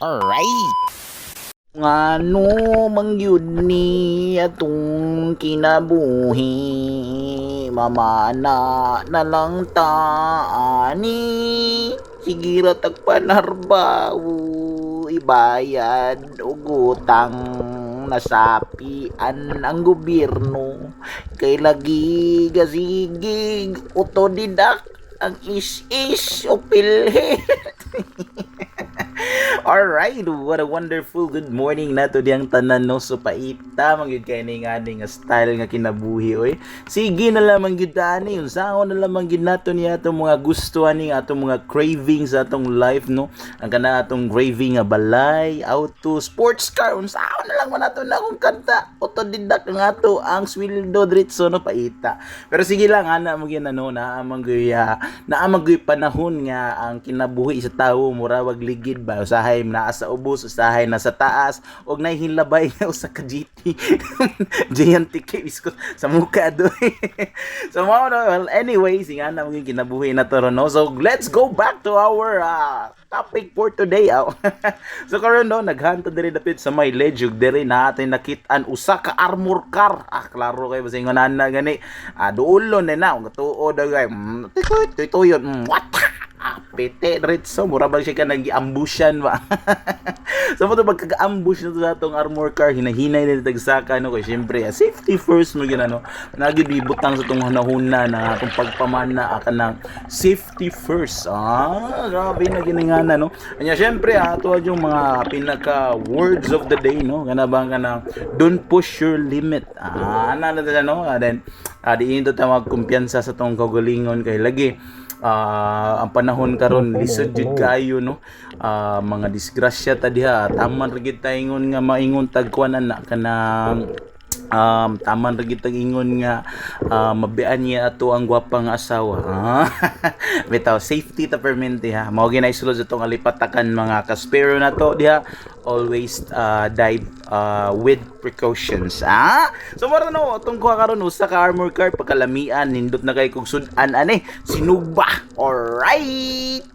Alright. Ngano mangyud ni atong kinabuhi, mamana na lang ta ani. Sige ra tagpanarbaw, ibayad og utang, nasapian ang gobyerno. Kay lagi gasigig autodidak ang is-is o pilhe. Alright, what a wonderful good morning na to diyang tanan no. So paita mangyud kay ni nga style nga kinabuhi oy. Sige na lamang gyud ani, unsaon na lamang gyud nato niya atong mga gusto ani atong mga cravings sa atong life no. Ang kana atong craving nga balay, auto, sports car, unsaon na lang man nato na kung kanta. Autodidak nga ato ang sweldo diretso no paita. Pero sige lang ana mo gyud ano naamang gyud panahon nga ang kinabuhi sa tawo mura wag ligid ba usahay naa sa ubos, usahay na sa taas og nahilabay nga usa ka GT giant ticket biskot sa muka do. So well anyway singa na mo kinabuhi na to no. So let's go back to our topic for today. So karon no naghanta diri dapit sa may ledge diri natin nakit-an usa ka armor car. Klaro kay basing nana gani. Duolon na ug tuod gay. Tuyon. What? Pete diretso mura ba siya ka nag-ambushan ba. So mo to pagka-ambush na to sa atong armor car hinahinay na tagsaka no kay syempre safety first mo ginano nagid ibutang sa tong hunahuna na atong pagpamana kanang safety first. Grabe na giningana no. Anya syempre ato yung mga pinaka words of the day no kana ba kanang don't push your limit. Ana na no then diin to ta magkumpiyansa sa tong kaugalingon kay lagi ang panahon karon lisod jud kayo no. Mga disgrasya ta diha taman ra gid ta ingon nga maingon tagkuanan na kanang taman ra gid ingon nga mabian niya ato ang gwapang asawa. Bitaw safety ta permente ha. Mao ginay sulod sa tong alipatakan mga kaspero na to diha. Always dive with precautions. So mara no tong kuha karon usa ka armor car pagkalamian nindot na kay kog sud-an ani sinugba. Alright.